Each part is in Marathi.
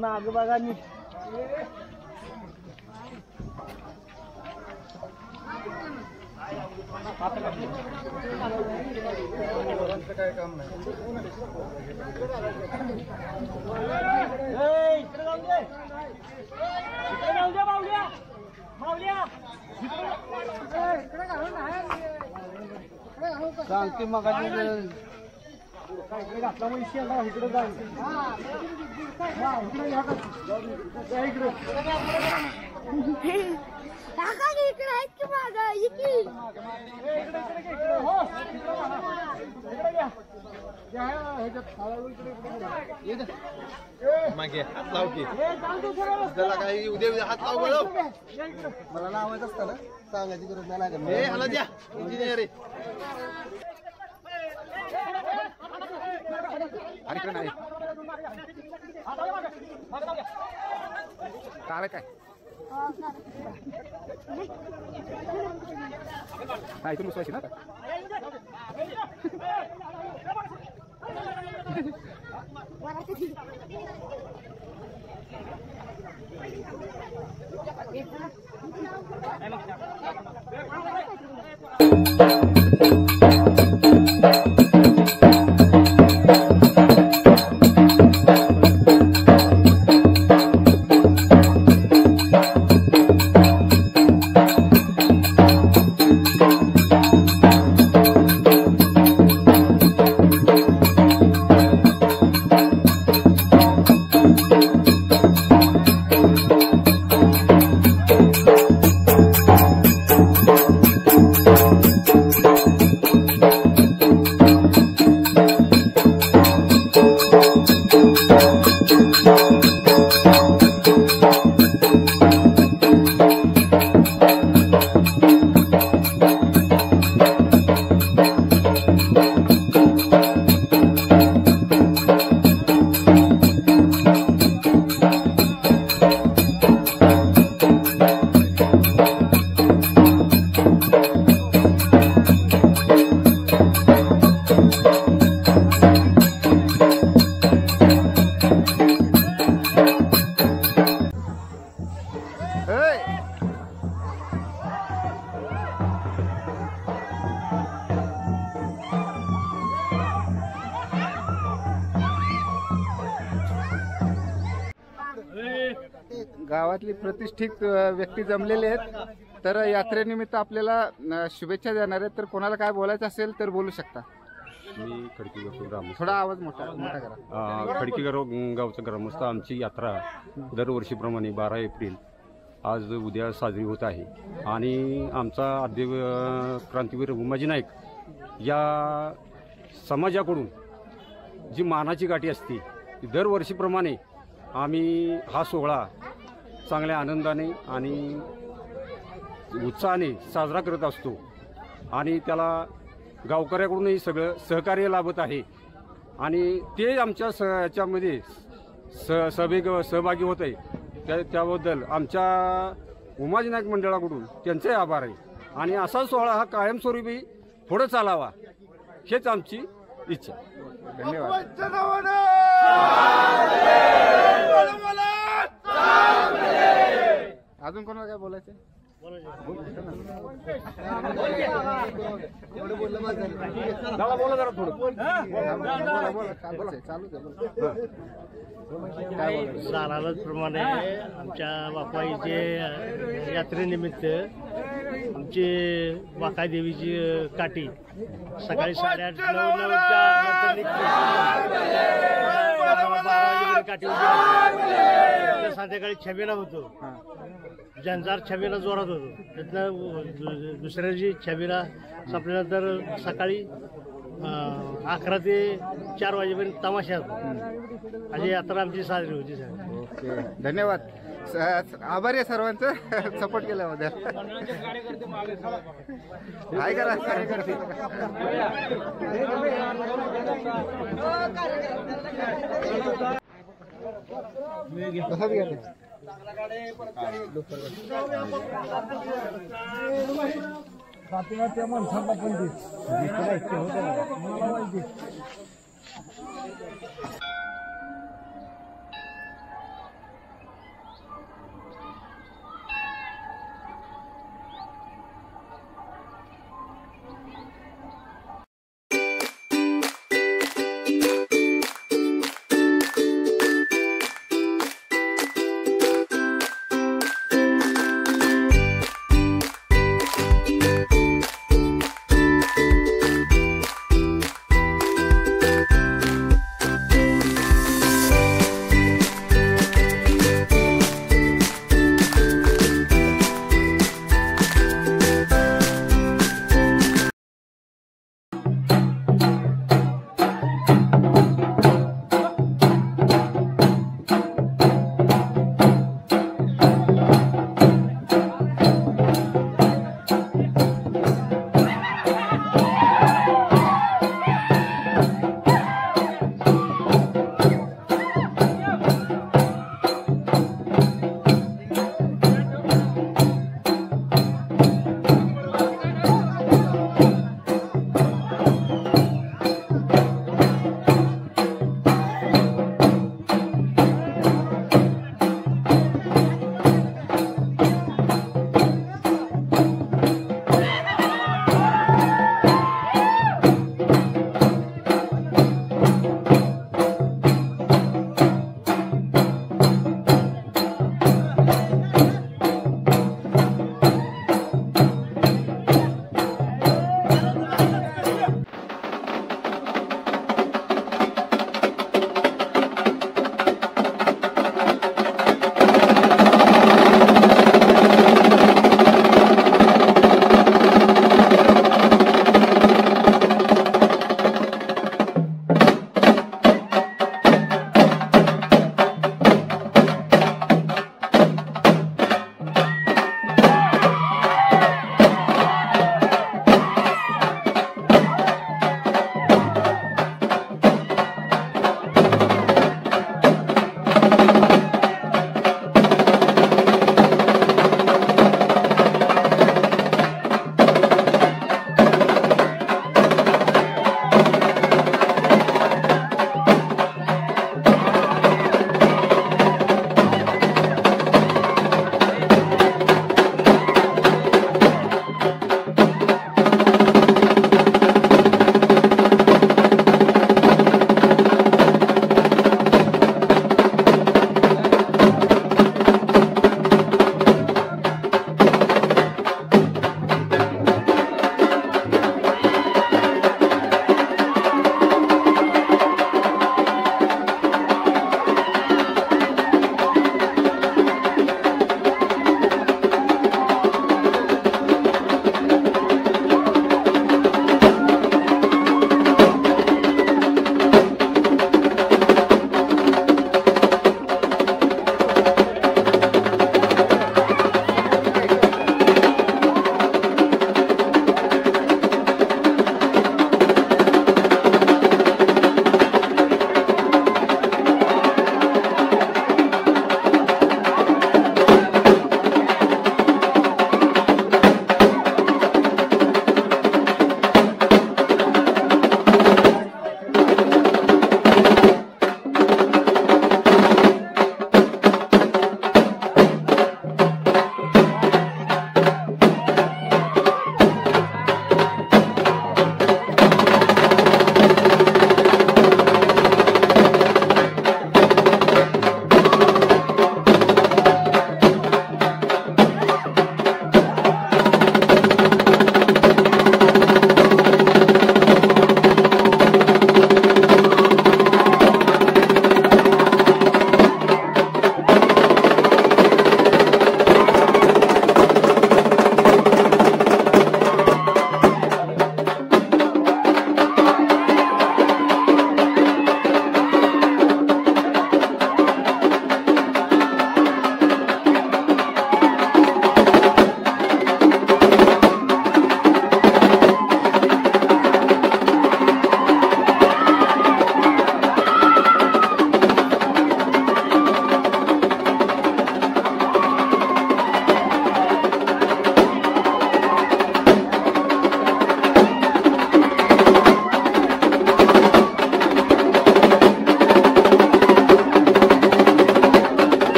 माग बघा नीट. काय काम नाही. इकडे जाऊ दे. इकडे जाऊ दे माऊल्या. माऊल्या सांगते मग इकडे घातला मग शेंगा इकडे जाईल. मागे हात लाव की त्याला काही उद्या हात लाव बळव. मला लावायचं असतं ना सांगायची गरज नाही लागत. हे ह्याला द्या इंजिनियर अरे इकडे नाही काय काय हा इथून बसवायची ना गावातली प्रतिष्ठित व्यक्ती जमलेले आहेत. तर यात्रेनिमित्त आपल्याला शुभेच्छा देणार आहेत. तर कोणाला काय बोलायचं असेल तर बोलू शकता. मी खडकीगाव ग्रामस्थ. थोडा आवाज मोठा करा. खडकीगाव गावचा ग्रामस्थ. आमची यात्रा दरवर्षीप्रमाणे 12 एप्रिल आज उद्या साजरी होत आहे आणि आमचा आद्य क्रांतीवीर उमाजी नाईक या समाजाकडून जी मानाची गाठी असते दरवर्षीप्रमाणे आम्ही हा सोहळा चांगल्या आनंदाने आणि उत्साहाने साजरा करत असतो आणि त्याला गावकऱ्याकडूनही सगळं सहकार्य लाभत आहे आणि ते आमच्या याच्यामध्ये सहभागी होत आहे. त्याबद्दल आमच्या उमाजी नाईक मंडळाकडून त्यांचे आभार आहे आणि असा सोहळा हा कायमस्वरूपी पुढे चालावा हेच आमची इच्छा. धन्यवाद. अजून कोणाला काय बोलायचं? प्रमाणे आमच्या बापाईचे यात्रेनिमित्त आमची वाकादेवीची काठी सकाळी 8:30-9च्या काठी होती. संध्याकाळी छबिना होतो. जंजार छबिना जोरात होतो. त्यातनं दुसऱ्या दिवशी छबिना संपल्यानंतर सकाळी 11 ते 4 वाजेपर्यंत तमाशा होतो. अशी यात्रा आमची साजरी होती सर. ओके धन्यवाद. आभारी आहे सर्वांचं सपोर्ट केल्याबद्दल. काय करा कार्यकर्ते त्या माणसाला पण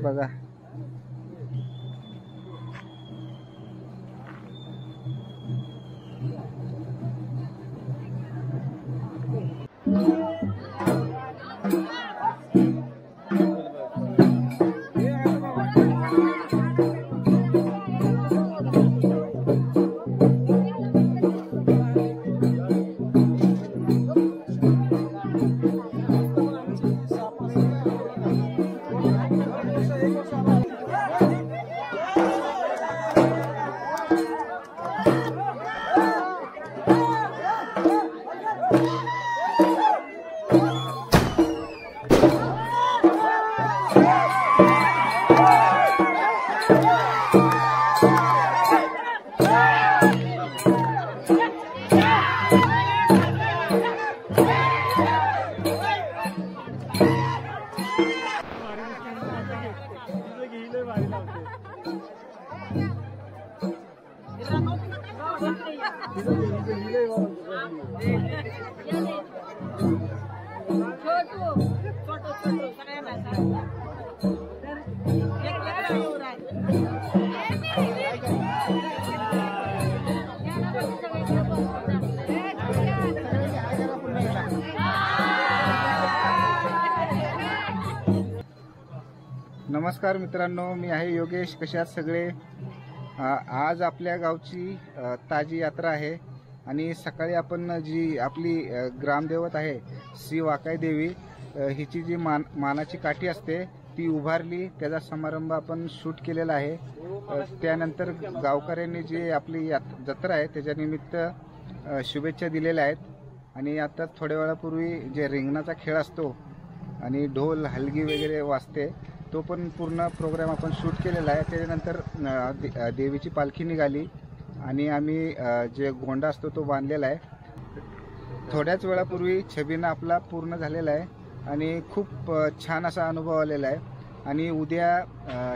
बघा. नमस्कार मित्रांनो, मी आहे योगेश. कशा आहात सगळे? आज आपल्या गावची ताजी यात्रा आहे आणि सकाळी आपण जी आपली ग्रामदेवत आहे श्री वाकाई देवी हिची जी मानाची काठी असते ती उभारली, त्याचा समारंभ आपण शूट केलेला आहे. त्यानंतर गावकऱ्यांनी जी आपली जत्रा आहे त्याच्या निमित्त शुभेच्छा दिलेल्या आहेत. आणि आता थोड्या वेळापूर्वी जे रिंगणाचा खेळ असतो आणि ढोल हलगी वगैरे वाजते तो पण पूर्ण प्रोग्राम आपण शूट केलेला आहे. त्याच्यानंतर देवीची पालखी निघाली आणि आम्ही जे गोंडा असतो तो बांधलेला आहे. थोड्याच वेळापूर्वी छबिना आपला पूर्ण झालेला आहे आणि खूप छान असा अनुभव आलेला आहे. आणि उद्या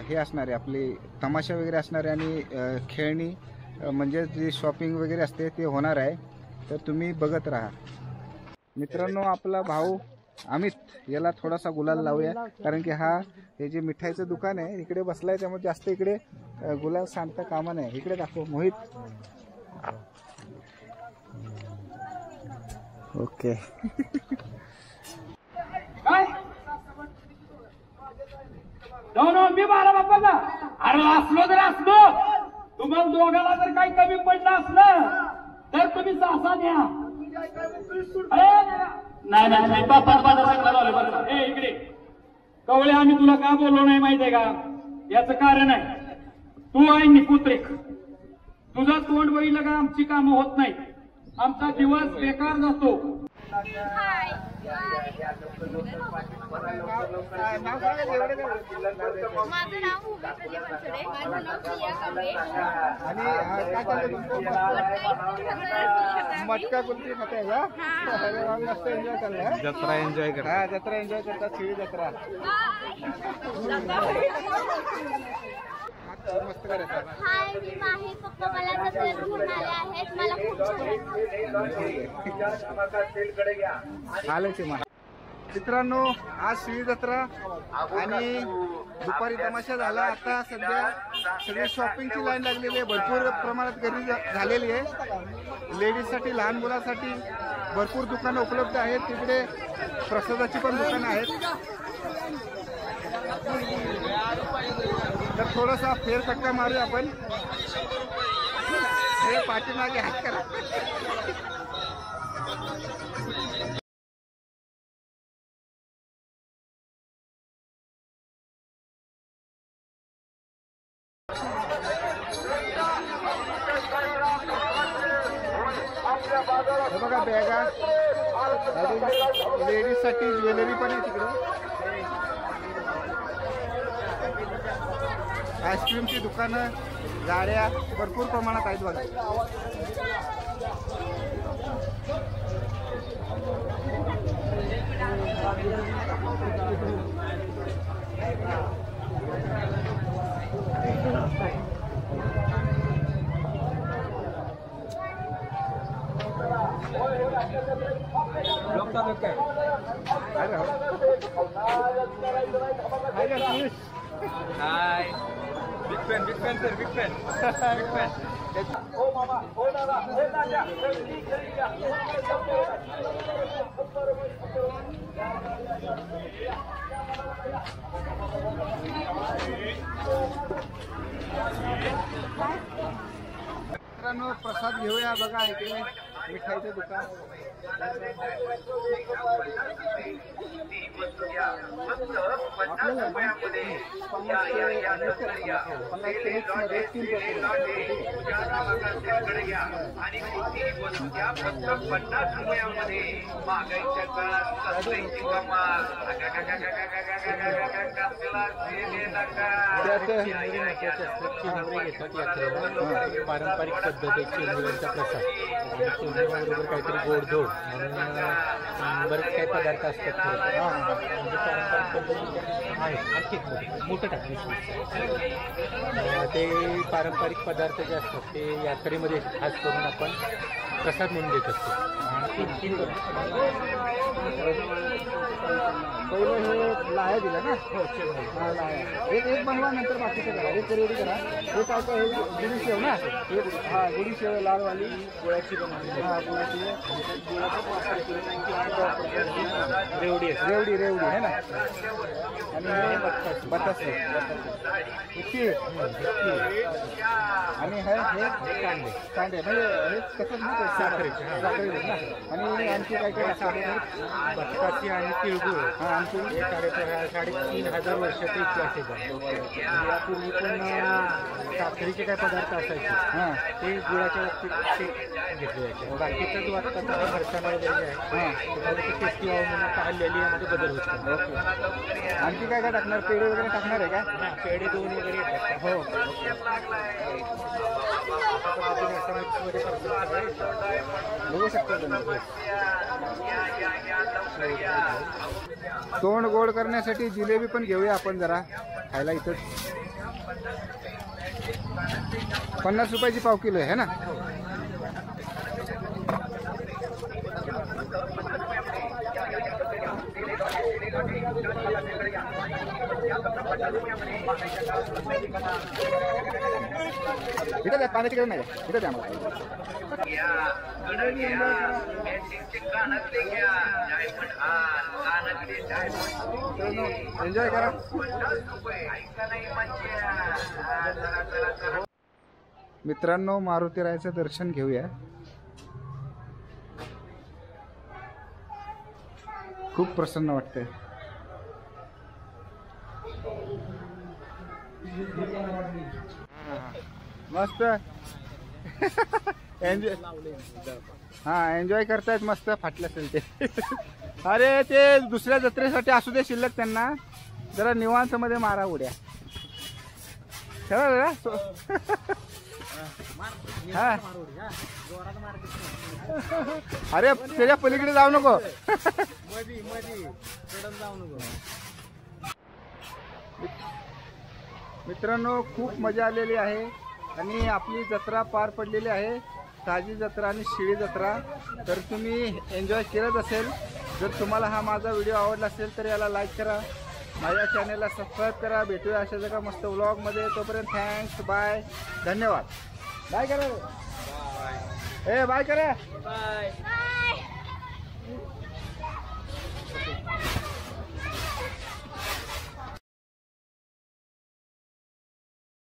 हे असणार आहे आपली तमाशा वगैरे असणार आहे आणि खेळणी म्हणजे जी शॉपिंग वगैरे असते ते होणार आहे. तर तुम्ही बघत राहा. मित्रांनो, आपला भाऊ अमित याला थोडासा गुलाल लावूया, कारण की हे जे मिठाईचं दुकान आहे इकडे बसलाय, त्यामुळे जास्त इकडे गुलाल सांडता कामा नाही. इकडे दाखव मोहित. ओके. मी बाळा बाप्पाचा अरे असलो तर असलो, तुम्हाला दोघाला जर काही कमी पडलं असलं तर तुम्ही सासा द्या. नाही नाही नाही, बाप्पा बाजार लावले बरं. हे इकडे कवळे, आम्ही तुला का बोललो नाही माहितीये का? याचं कारण आहे, तू आहे निपुत्रिक. तुझं तोंड बघितलं का आमची कामं होत नाही, आमचा दिवस बेकार जातो. माझं नाव उभी प्रदीप बनसोडे. माझं नाव प्रिया कांबळे. आणि मटका कुल्फी खाते का? मस्त एन्जॉय करला. जत्रा एन्जॉय करा. हा, जत्रा एन्जॉय करतात. शिळी जत्रा मस्त करायचं. हाय, मी माही. पप्पा मला जत्रेत घेऊन आले आहेत. मला खूप छान वाटतं. मित्रांनो, आज शिळी जत्रा आणि दुपारी तमाशा झाला. आता सध्या सगळे शॉपिंगची लाईन लागलेली आहे. भरपूर प्रमाणात गर्दी झालेली आहे. लेडीजसाठी, लहान मुलांसाठी भरपूर दुकानं उपलब्ध आहेत. तिकडे प्रसादाची पण दुकानं आहेत. तर थोडासा फेरफटका मारूया आपण. हे पाठीमागे हात करा. बघा बॅगा, लेडीज साठी ज्वेलरी पण आहे तिकडे. आईस्क्रीमची दुकानं, गाड्या भरपूर प्रमाणात आहेत बघा. Hi big fan sir big fan मित्रांनो प्रसाद घेऊया बघा इकडे मिठाईचं दुकान पारंपरिक पद्धती चिरमुऱ्यांचा प्रसाद चिरमुऱ्याबरोबर काहीतरी गोडधोड म्हणून बरेच काही पदार्थ असतात म्हणजे पारंपरिक पद्धती आहेत आणखी मोठं टाकलं ते पारंपरिक पदार्थ जे असतात ते यात्रेमध्ये खास करून आपण प्रसाद म्हणून देत असतो आणि पहिलं हे लाया दिला ना हा लाया एक बनवा नंतर बाकीचं करा एक रेडी करा हे काय काय हे गुढी शेव ना हा गुढी शेव लालवाली गोळ्याची बनवली हा गोळ्याची रेवडी रेवडी आहे ना आणि हे बतासे आणि हे कांदे कांदे म्हणजे हे कसं साखरेचे ना आणि आणखी काय काय बटाटी आणि तिळगुळ हा आणखी 3,500 वर्षाचा इतिहास आहे यापूर्वी पण साखरेचे काही पदार्थ असायचे हां ते गुळाच्या बाबतीत ते घेतले जायचे बाकीचा जो आता फरसाणा वगैरे आहे त्याच्यामध्ये टेस्टी व्हावं म्हणून आता हल्ली यामध्ये बदल होतो ओके आणखी काय काय टाकणार पेढे वगैरे टाकणार आहे का पेढे 2 वगैरे येतात हो बघू शकता तुम्ही तोंड गोड करण्यासाठी जिलेबी पण घेऊया आपण जरा खायला इथं 50 रुपयाची पाव किलो आहे ना इथं द्या पाण्याची गरज नाही इथं द्या मला एन्जॉय करा मित्रांनो मारुतीरायाचं दर्शन घेऊया खूप प्रसन्न वाटतंय मस्त एन्जॉय हा एन्जॉय करतायत मस्त फाटलं असेल ते अरे ते दुसऱ्या जत्रेसाठी असू दे शिल्लक त्यांना जरा निवांत मध्ये मारा उड्या ठेवा हा अरे त्याच्या पलीकडे जाऊ नको मित्रांनो खूप मजा आलेली आहे आणि आपली जत्रा पार पडलेली आहे ताजी जत्रा आणि शिळी जत्रा तर तुम्ही एन्जॉय केलंच असेल जर तुम्हाला हा माझा व्हिडिओ आवडला असेल तर याला लाईक करा माझ्या चॅनलला सबस्क्राईब करा भेटूया अशा जगा मस्त व्लॉगमध्ये तोपर्यंत थँक्स बाय धन्यवाद बाय करा ए बाय करा बाय